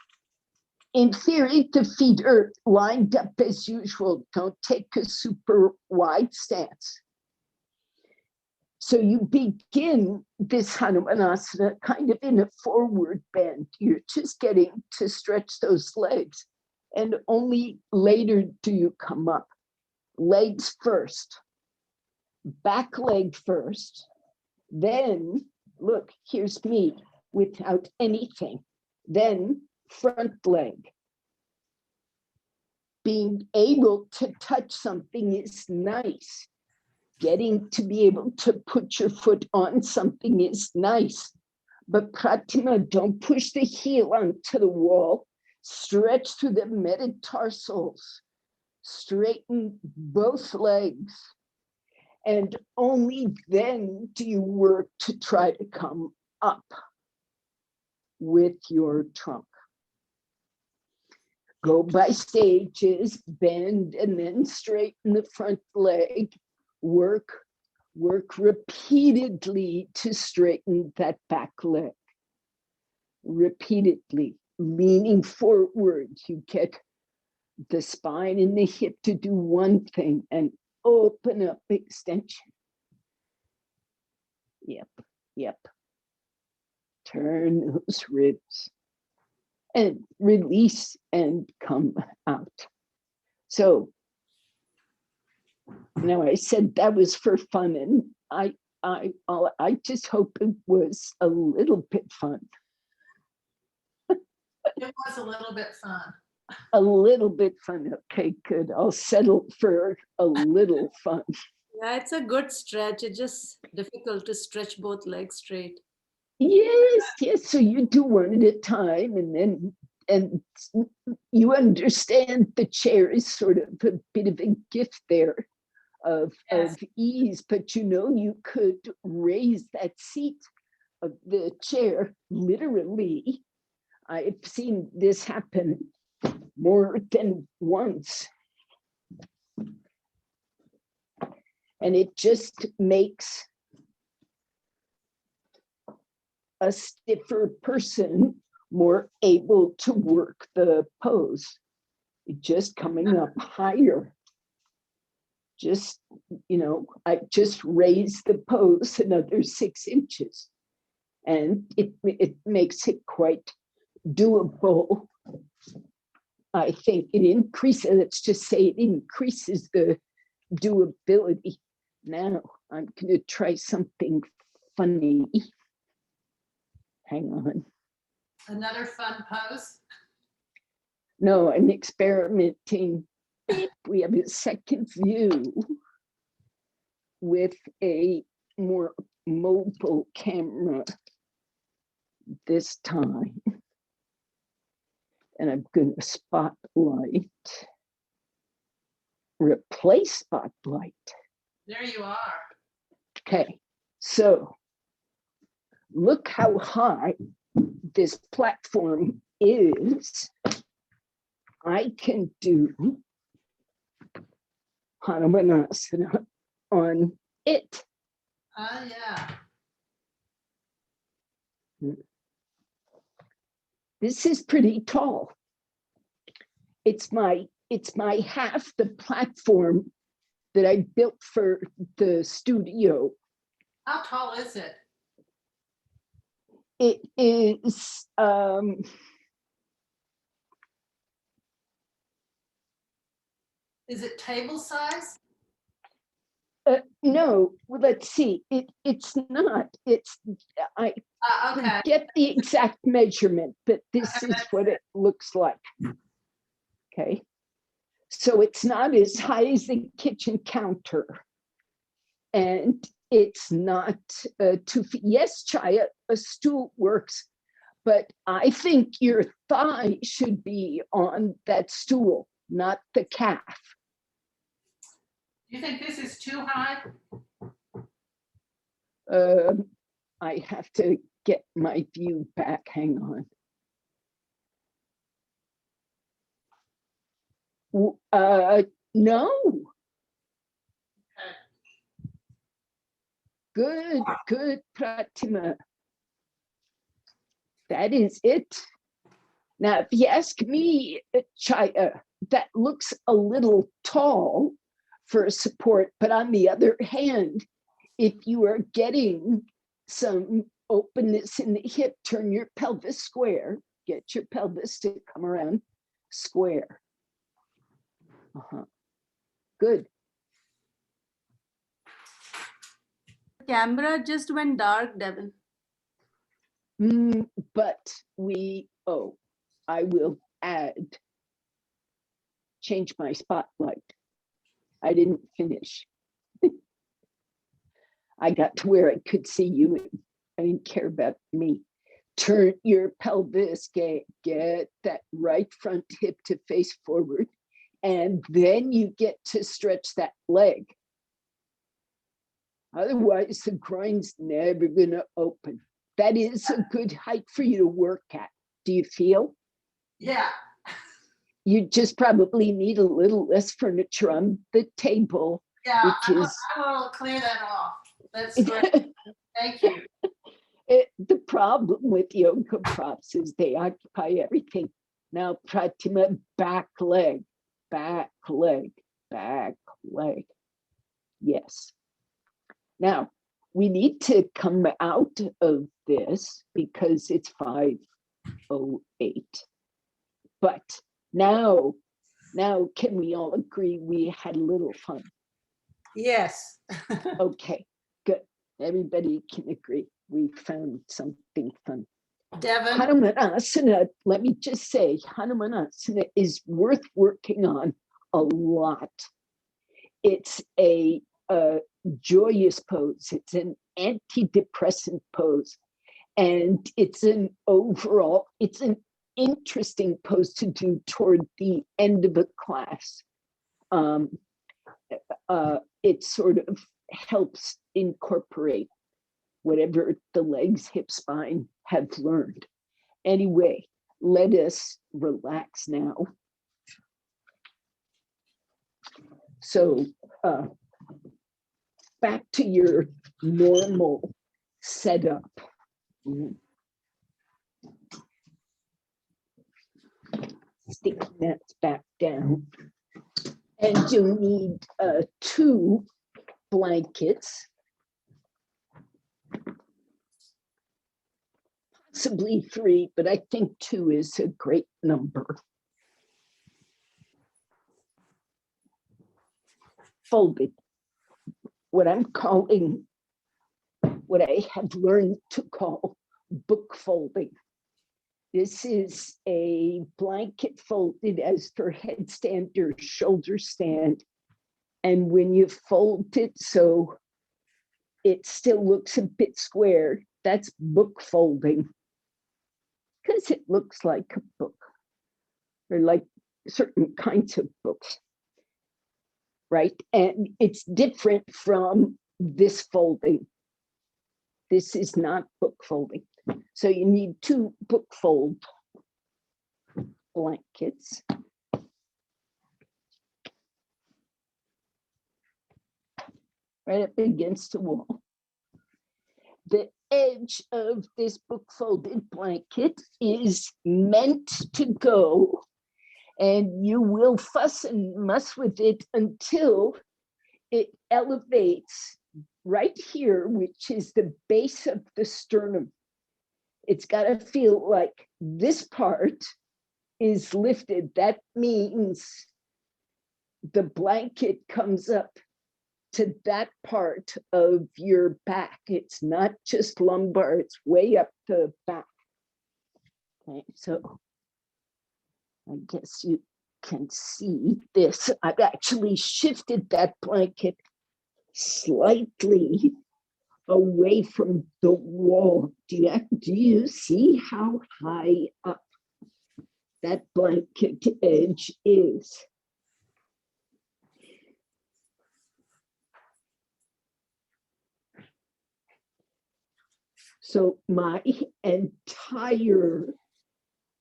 [SPEAKER 1] In theory, the feet are lined up as usual. Don't take a super wide stance. So you begin this Hanuman Asana kind of in a forward bend. You're just getting to stretch those legs, and only later do you come up. Legs first, back leg first, then, look, here's me without anything. Then front leg. Being able to touch something is nice. Getting to be able to put your foot on something is nice. But Pratima, don't push the heel onto the wall. Stretch through the metatarsals. Straighten both legs. And only then do you work to try to come up with your trunk. Go by stages, bend, and then straighten the front leg. Work repeatedly to straighten that back leg. Repeatedly, leaning forward, you get the spine and the hip to do one thing and open up extension. Yep. Turn those ribs and release and come out. So now I said that was for fun, and I just hope it was a little bit fun.
[SPEAKER 2] It was a little bit fun.
[SPEAKER 1] A little bit fun. Okay, good. I'll settle for a little fun.
[SPEAKER 2] Yeah, it's a good stretch. It's just difficult to stretch both legs straight.
[SPEAKER 1] Yes. So you do one at a time, and you understand the chair is sort of a bit of a gift there of ease, but you could raise that seat of the chair literally. I've seen this happen more than once. And it just makes a stiffer person more able to work the pose. Just coming up higher. Just, I just raised the pose another 6 inches. And it makes it quite doable. I think it increases, let's just say it increases the doability. Now I'm going to try something funny. Hang on.
[SPEAKER 2] Another fun pose?
[SPEAKER 1] No, I'm experimenting. We have a second view with a more mobile camera this time. And I'm going to spotlight, replace spotlight.
[SPEAKER 2] There you are.
[SPEAKER 1] Okay, so look how high this platform is. I can do Hanuman Asana on it.
[SPEAKER 2] Oh, yeah.
[SPEAKER 1] This is pretty tall. It's my half the platform that I built for the studio.
[SPEAKER 2] How tall is it?
[SPEAKER 1] It is
[SPEAKER 2] Is it table size?
[SPEAKER 1] No, let's see. It's not. I
[SPEAKER 2] Okay.
[SPEAKER 1] forget the exact measurement, but this is what it looks like. Okay. So it's not as high as the kitchen counter. And it's not 2 feet. Yes, Chaya, a stool works, but I think your thigh should be on that stool, not the calf.
[SPEAKER 2] You think this is too high?
[SPEAKER 1] I have to get my view back. Hang on. No. Good, good, Pratima. That is it. Now, if you ask me, Chaya, that looks a little tall for support, but on the other hand, if you are getting some openness in the hip, turn your pelvis square, get your pelvis to come around square. Good.
[SPEAKER 2] The camera just went dark, Devon.
[SPEAKER 1] But I will change my spotlight. I didn't finish. I got to where I could see you. I didn't care about me. Turn your pelvis, get that right front hip to face forward, and then you get to stretch that leg. Otherwise, the groin's never going to open. That is a good height for you to work at. Do you feel?
[SPEAKER 2] Yeah.
[SPEAKER 1] You just probably need a little less furniture on the table.
[SPEAKER 2] Yeah, I will clear that off. That's great. Thank you.
[SPEAKER 1] The problem with yoga props is they occupy everything. Now, Pratima, back leg, back leg, back leg. Yes. Now, we need to come out of this because it's 5:08. But now can we all agree we had a little fun?
[SPEAKER 2] Yes.
[SPEAKER 1] Okay, good. Everybody can agree we found something fun.
[SPEAKER 2] Devon.
[SPEAKER 1] Hanuman Asana, let me just say, Hanuman Asana is worth working on a lot. It's a joyous pose. It's an antidepressant pose. And it's an interesting pose to do toward the end of a class. It sort of helps incorporate whatever the legs, hip, spine have learned. Anyway, let us relax now. So back to your normal setup. Sticking that back down. And you need 2 blankets. Possibly 3, but I think 2 is a great number. Folded. What I have learned to call book folding. This is a blanket folded as for headstand or shoulder stand. And when you fold it so it still looks a bit square, that's book folding. Because it looks like a book, or like certain kinds of books, right? And it's different from this folding. This is not book folding. So you need 2 book fold blankets. Right up against the wall. The edge of this book folded blanket is meant to go, and you will fuss and muss with it until it elevates right here, which is the base of the sternum. It's got to feel like this part is lifted. That means the blanket comes up to that part of your back. It's not just lumbar, it's way up the back. Okay, so I guess you can see this. I've actually shifted that blanket slightly away from the wall. Do you see how high up that blanket edge is? So my entire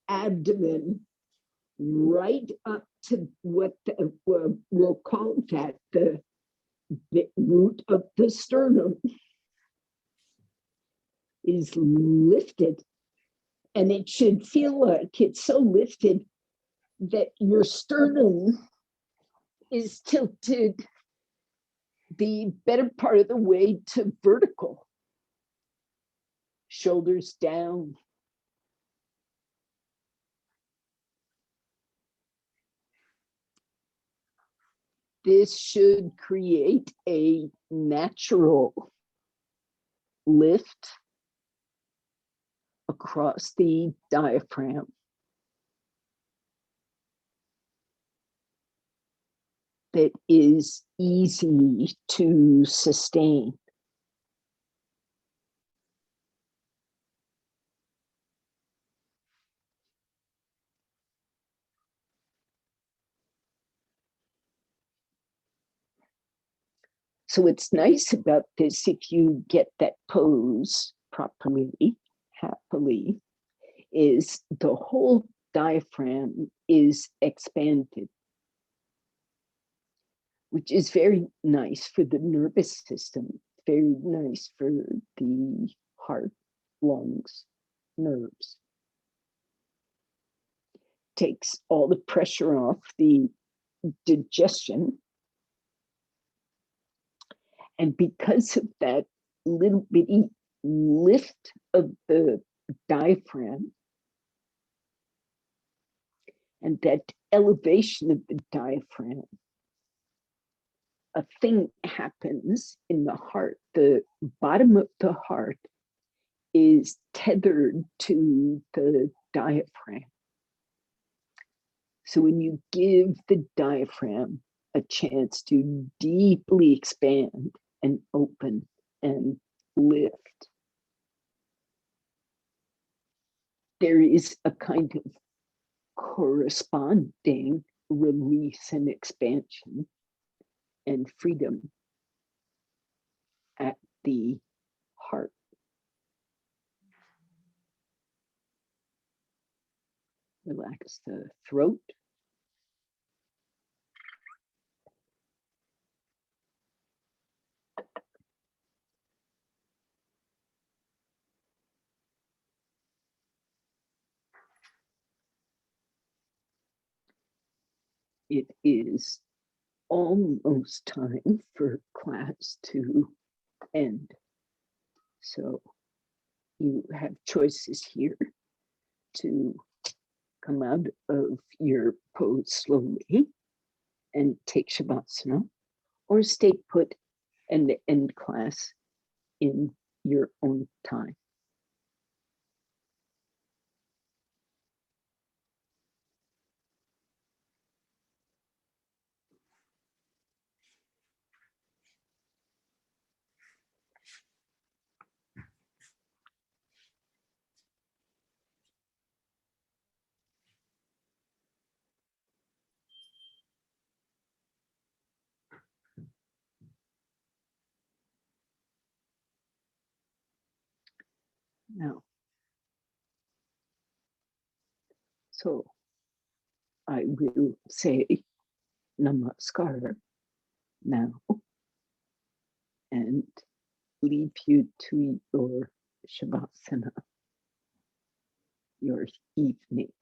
[SPEAKER 1] abdomen right up to what we'll call that the root of the sternum is lifted. And it should feel like it's so lifted that your sternum is tilted the better part of the way to vertical. Shoulders down. This should create a natural lift across the diaphragm. That is easy to sustain. So what's nice about this, if you get that pose properly, happily, is the whole diaphragm is expanded, which is very nice for the nervous system, very nice for the heart, lungs, nerves. Takes all the pressure off the digestion. And because of that little bitty lift of the diaphragm and that elevation of the diaphragm, a thing happens in the heart. The bottom of the heart is tethered to the diaphragm. So when you give the diaphragm a chance to deeply expand and open and lift, there is a kind of corresponding release and expansion and freedom at the heart. Relax the throat. It is almost time for class to end. So you have choices here to come out of your pose slowly and take Shavasana, or stay put and end class in your own time. Now, so I will say Namaskar now and leave you to your Shavasana, your evening.